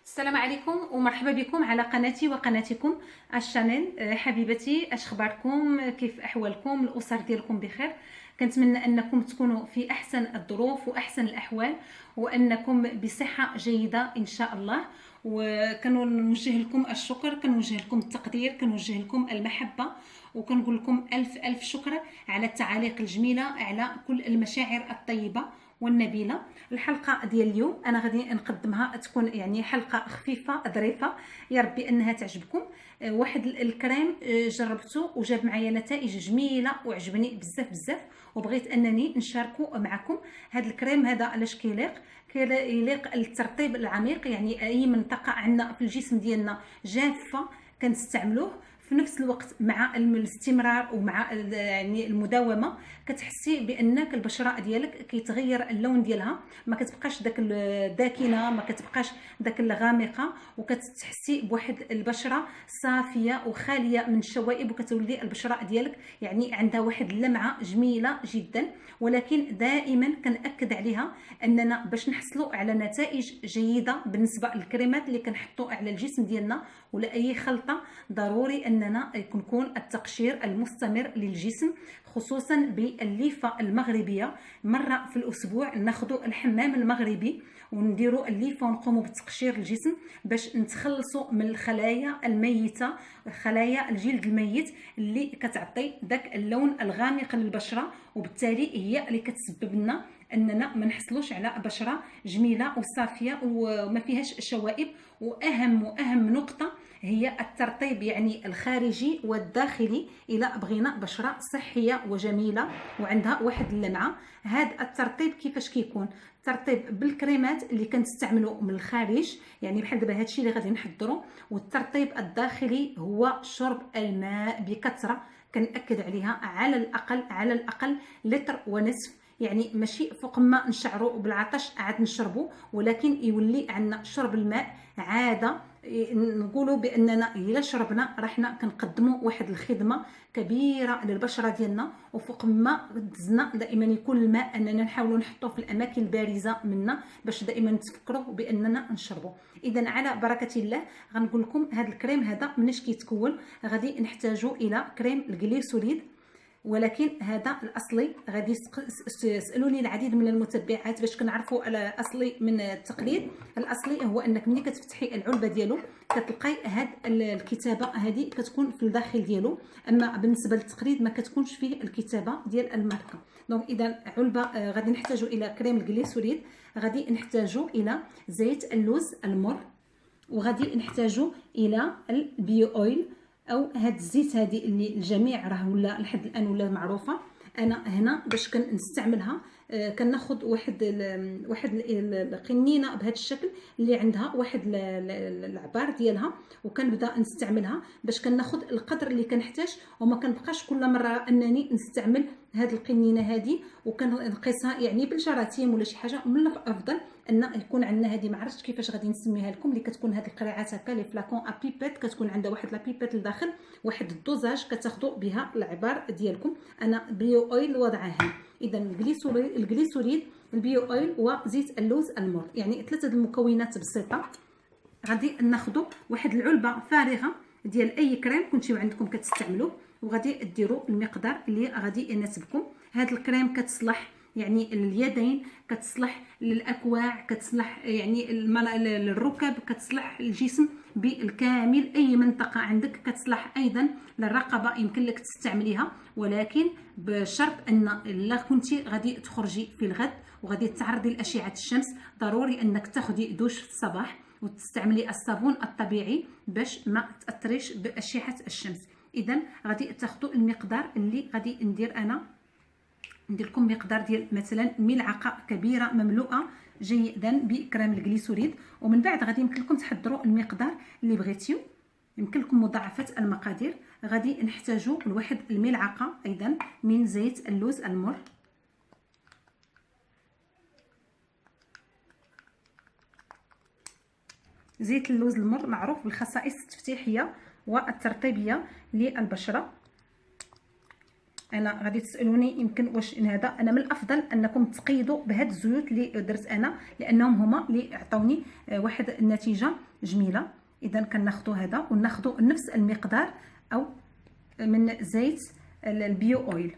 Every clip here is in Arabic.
السلام عليكم ومرحبا بكم على قناتي وقناتكم الشانيل. حبيبتي، اش اخباركم؟ كيف احوالكم؟ الاسر ديالكم بخير؟ كنتمنى انكم تكونوا في احسن الظروف واحسن الاحوال وانكم بصحه جيده ان شاء الله. وكنوجه لكم الشكر، كنوجه لكم التقدير، كنوجه لكم المحبه، وكنقول لكم الف الف شكر على التعاليق الجميله، على كل المشاعر الطيبه والنبيله. الحلقه ديال اليوم انا غادي نقدمها تكون يعني حلقه خفيفه ظريفه، يا ربي انها تعجبكم. واحد الكريم جربته وجاب معايا نتائج جميله وعجبني بزاف بزاف، وبغيت انني نشاركه معكم. هذا الكريم هذا علاش كيليق الترطيب العميق، يعني اي منطقه عندنا في الجسم ديالنا جافه كنستعملوه في نفس الوقت مع الاستمرار ومع يعني المداومه. كتحسي بانك البشره ديالك كيتغير اللون ديالها، ما كتبقاش داك الداكنه، ما كتبقاش داك الغامقه، وكتحسي بواحد البشره صافيه وخاليه من الشوائب، وكتولي البشره ديالك يعني عندها واحد اللمعه جميله جدا. ولكن دائما كنأكد عليها اننا باش نحصلوا على نتائج جيده بالنسبه للكريمات اللي كنحطوا على الجسم ديالنا ولا اي خلطه، ضروري اننا يكون التقشير المستمر للجسم، خصوصا بالليفه المغربيه. مره في الاسبوع ناخذوا الحمام المغربي ونديروا الليفه ونقوموا بتقشير الجسم باش نتخلصوا من الخلايا الميته، خلايا الجلد الميت اللي كتعطي داك اللون الغامق للبشره، وبالتالي هي اللي كتسبب لنا اننا ما نحصلوش على بشره جميله وصافيه وما فيهاش شوائب. واهم نقطه هي الترطيب، يعني الخارجي والداخلي، الى بغينا بشره صحيه وجميله وعندها واحد اللمعه. هذا الترطيب كيفاش كيكون؟ الترطيب بالكريمات اللي كنستعملوا من الخارج، يعني بحال دابا هادشي اللي غادي نحضره. والترطيب الداخلي هو شرب الماء بكثره، كنأكد عليها على الاقل لتر ونصف، يعني ماشي فوق ما نشعروا بالعطش عاد نشربوا، ولكن يولي عندنا شرب الماء عاده. نقولوا باننا الا شربنا راحنا كنقدموا واحد الخدمه كبيره للبشره ديالنا. وفوق ما دزنا دائما يكون الماء اننا نحاولوا نحطوه في الاماكن البارزه منا باش دائما نتفكروا باننا نشربوا. اذا على بركه الله غنقول لكم هذا الكريم هذا مناش كيتكون. غادي نحتاجوا الى كريم الجليسوليد، ولكن هذا الاصلي. غادي سالوني العديد من المتبعات باش كنعرفوا الاصلي من التقليد. الاصلي هو انك ملي كتفتحي العلبه ديالو كتلقاي هاد الكتابه هذه كتكون في الداخل ديالو، اما بالنسبه للتقليد ما كتكونش فيه الكتابه ديال الماركه. دونك اذا علبه غادي نحتاجوا الى كريم الجليسوليد، غادي نحتاجوا الى زيت اللوز المر، وغادي نحتاجوا الى البيو اويل او هاد الزيت هذه اللي الجميع راه ولا لحد الان ولا معروفه. انا هنا باش كنستعملها كناخذ واحد القنينه بهذا الشكل اللي عندها واحد العبار ديالها، وكنبدا نستعملها باش كناخذ القدر اللي كنحتاج، وما كنبقاش كل مره انني نستعمل هذه القنينه هذه وكنقيسها يعني بالجراثيم ولا شي حاجه. من الافضل ان يكون عندنا هذه، ما عرفتش كيفاش غادي نسميها لكم، اللي كتكون هذه القريعات هكا لي فلاكون ا بيبيت، كتكون عندها واحد لا بيبيت لداخل، واحد الدوزاج كتاخذوا بها العبار ديالكم. انا بيو اويل وضعها هنا. اذا الجليسوليد، البيو اويل، وزيت اللوز المر، يعني ثلاثه المكونات بسيطه. غادي ناخذوا واحد العلبه فارغه ديال اي كريم كنتيو عندكم كتستعملوه، وغادي ديروا المقدار اللي غادي يناسبكم. هذا الكريم كتصلح يعني اليدين، كتصلح للاكواع، كتصلح يعني للركب، كتصلح الجسم بالكامل. اي منطقه عندك كتصلح، ايضا للرقبه يمكن لك تستعمليها، ولكن بشرط ان لا كنتي غادي تخرجي في الغد وغادي تعرضي لاشعه الشمس، ضروري انك تاخذي دوش في الصباح وتستعملي الصابون الطبيعي باش ما تاثريش باشعه الشمس. اذا غادي تاخذوا المقدار اللي غادي ندير لكم مقدار ديال مثلا ملعقه كبيره مملوءه جيدا بكريم الجليسوليد، ومن بعد غادي يمكن لكم تحضروا المقدار اللي بغيتيو، يمكن لكم مضاعفه المقادير. غادي نحتاجوا لواحد الملعقه ايضا من زيت اللوز المر، زيت اللوز المر معروف بالخصائص التفتيحيه والترطيبيه للبشره. انا غادي تسالوني يمكن واش هذا، انا من الافضل انكم تقيدوا بهاد الزيوت اللي درت انا، لانهم هما اللي عطاوني واحد النتيجه جميله. اذا كناخذوا هذا وناخذوا نفس المقدار او من زيت البيو اويل.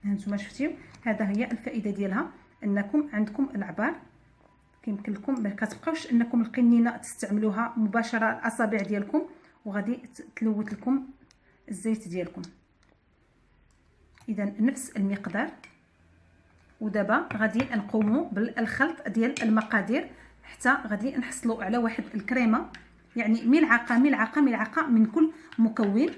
هانتوما شفتيو، هذا هي الفائده ديالها، انكم عندكم العبار كيمكن لكم ما كتبقاوش انكم القنينه تستعملوها مباشره الاصابع ديالكم، وغادي تلوث لكم الزيت ديالكم. اذا نفس المقدار. ودابا غادي نقوموا بالخلط ديال المقادير حتى غادي نحصلوا على واحد الكريمه، يعني ملعقه من كل مكون.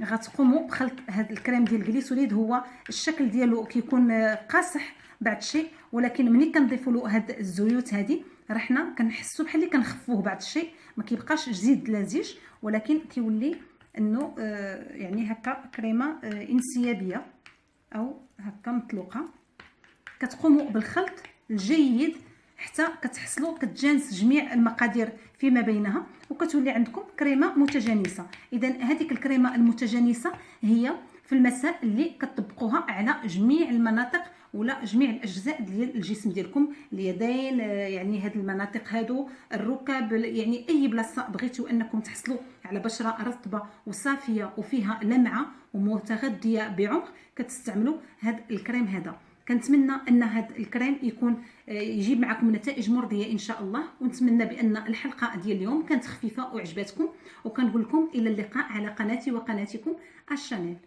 غتقوموا بخلط هذا الكريم ديال الجليسوليد. هو الشكل ديالو كيكون قاصح بعض الشيء، ولكن ملي كنضيفوا له هاد الزيوت هذه راه حنا كنحسوا بحال اللي كنخفوه بعض الشيء، ما كيبقاش جديد لذيذ، ولكن كيولي انه يعني هكا كريمه انسيابيه او هكا مطلوقه. كتقوموا بالخلط الجيد حتى كتحصلوا كتجانس جميع المقادير فيما بينها، وكتولي عندكم كريمه متجانسه. اذا هذيك الكريمه المتجانسه هي في المساء اللي كتطبقوها على جميع المناطق ولا جميع الاجزاء ديال الجسم ديالكم، اليدين، يعني هاد المناطق هادو، الركب، يعني اي بلاصه بغيتوا انكم تحصلوا على بشره رطبه وصافيه وفيها لمعه ومتغذيه بعمق، كتستعملوا هاد الكريم هذا. كنتمنى ان هذا الكريم يكون يجيب معكم نتائج مرضيه ان شاء الله، ونتمنى بان الحلقه ديال اليوم كانت خفيفه وعجبتكم، وكنقول لكم الى اللقاء على قناتي وقناتكم الشانيل.